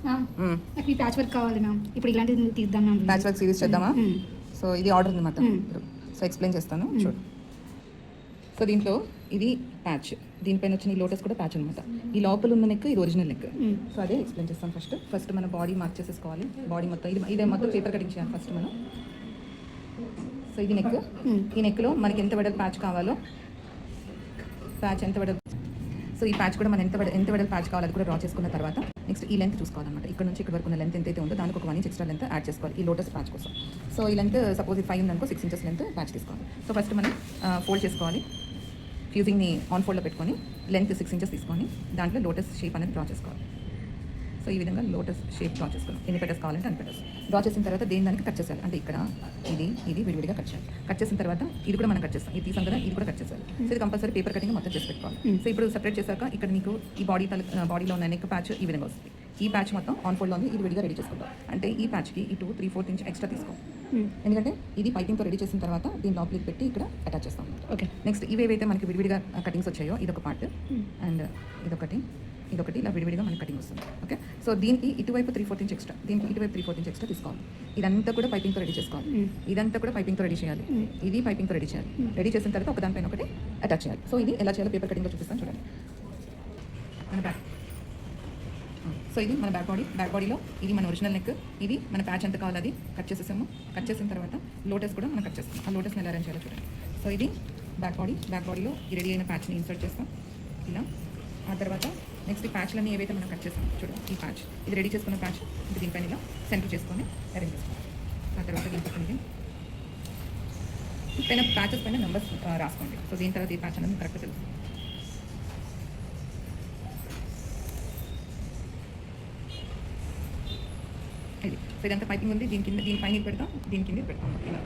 నాకు ఈ patch work కావాలి మ్యామ్. ఇప్పుడు ఇలాంటిది తీద్దాం మ్యామ్. ప్యాచ్ వర్క్ సిరీస్ చేద్దామా? సో ఇది ఆర్డర్ అనమాట. సో ఎక్స్ప్లెయిన్ చేస్తాను చూడు. సో దీంట్లో ఇది ప్యాచ్, దీనిపైన వచ్చిన ఈ లోటస్ కూడా ప్యాచ్ అనమాట. ఈ లోపల ఉన్న నెక్ ఇది ఒరిజినల్ నెక్. సో అదే ఎక్స్ప్లెయిన్ చేస్తాను. ఫస్ట్ మన బాడీ మార్క్ చేసేసుకోవాలి. బాడీ మొత్తం ఇదే మొత్తం పేపర్ కటింగ్ చేయాలి ఫస్ట్ మనం. సో ఇది నెక్. ఈ నెక్లో మనకి ఎంత వెడల్ ప్యాచ్ కావాలో, ప్యాచ్ ఎంత వెడల్, సో ఈ ప్యాచ్ కూడా మనం ఎంత వెడల్ ప్యాచ్ కావాలి అది కూడా డ్రా చేసుకున్న తర్వాత నెక్స్ట్ ఈ లెంత్ చూసుకోవాలన్నమాట. ఇక్కడ నుంచి ఇక్కడ వరకు ఉన్న లెంత్ ఎంతైతే ఉందో దానికి ఒక 1 ఇంచ్ ఎక్స్ట్రా లెంత్ యాడ్ చేసుకోవాలి ఈ లోటస్ ప్యాచ్ కోసం. సో ఈ లెంత్ సపోజ్ 5 ఉందనుకో 6 ఇంచెస్ లెంత్ ప్యాచ్ తీసుకోవాలి. సో ఫస్ట్ మనం ఫోల్డ్ చేసుకోవాలి. ఫ్యూజింగ్ని ఆన్ ఫోల్డ్లో పెట్టుకొని లెంత్ 6 ఇంచెస్ తీసుకొని దాంట్లో లోటస్ షేప్ అనేది డ్రా చేసుకోవాలి. సో ఈ విధంగా లోటస్ షేప్ డ్రా చేసుకున్నాం. ఎన్ని పెటల్స్ కావాలంటే అన్ని పెటల్స్ డ్రా చేసిన తర్వాత దానికి కట్ చేయాలి. అంటే ఇక్కడ ఇది విడివిడిగా కట్ చేయాలి. కట్ చేసిన తర్వాత ఇది కూడా మనం కట్ చేస్తాం. ఇది తీసాం కదా, ఇది కూడా కట్ చేయాలి. సో ఇది కంపల్సరీ పేపర్ కటింగ్ మొత్తం చేసి పెట్టుకోవాలి. సో ఇప్పుడు సెపరేట్ చేశాక ఇక్కడ నీకు ఈ బాడీలో ఉన్న నెక్ ప్యాచ్ ఈ విధంగా వస్తుంది. ఈ ప్యాచ్ మొత్తం ఆన్ ఫోల్డ్లో ఉంది. ఇది విడిగా రెడీ చేసుకుంటాం. అంటే ఈ ప్యాచ్కి ఈ 2-3/4 ఇంచ్ ఎక్స్ట్రా తీసుకో. ఎందుకంటే ఇది పైపింగ్తో రెడీ చేసిన తర్వాత దీని లోపలికి పెట్టి ఇక్కడ అటాచ్ చేస్తాం. ఓకే, నెక్స్ట్ ఇవేవైతే మనకి విడివిడిగా కటింగ్స్ వచ్చాయో ఇదొక పార్ట్ అండ్ ఇదొకటి ఇలా విడివిడిగా మనకి కటింగ్ వస్తుంది. ఓకే, సో దీనికి ఇటువైపు 3/4 ఇంచ్ ఎక్స్ట్రా, దీనికి ఇటువైపు 3/4 ఇంచ్ ఎక్స్ట్రా తీసుకోవాలి. ఇదంతా కూడా పైపింగ్తో రెడీ చేసుకోవాలి. ఇదంతా కూడా పైపింగ్తో రెడీ చేయాలి. ఇది పైపింగ్తో రెడీ చేయాలి. రెడీ చేసిన తర్వాత ఒక దానిపైన ఒకటి అటాచ్ చేయాలి. సో ఇది ఎలా చేయాలో పేపర్ కటింగ్లో చూపిస్తాను చూడండి. మన బ్యాక్, సో ఇది మన బ్యాక్ బాడీలో ఇది మన ఒరిజినల్ నెక్. ఇది మన ప్యాచ్ ఎంత కావాలి అది కట్ చేసేసాము. కట్ చేసిన తర్వాత లోటస్ కూడా మనం కట్ చేస్తాం. ఆ లోటస్ని ఎలా అరేంజ్ చేయాలో చూడండి. సో ఇది బ్యాక్ బాడీలో ఈ రెడీ అయిన ప్యాచ్ని ఇన్సర్ట్ చేస్తాం ఇలా. ఆ తర్వాత నెక్స్ట్ ఈ ప్యాచ్లన్నీ ఏవైతే మనం కట్ చేస్తాం చూడండి. ఈ ప్యాచ్ ఇది రెడీ చేసుకున్న ప్యాచ్ ఇది దీనిపైన ఇలా సెంటర్ చేసుకొని అరేంజ్ చేసుకోండి. ఆ తర్వాత దీని పైన ప్యాచెస్ పైన నెంబర్స్ రాసుకోండి. సో దీని తర్వాత ఈ ప్యాచ్ అనేది కరెక్ట్ తెలుసు. ఇది సో ఇదంతా పైపింగ్ ఉంది. దీని పైన పెడతాం, దీని కింద పెడతాం ఇలా.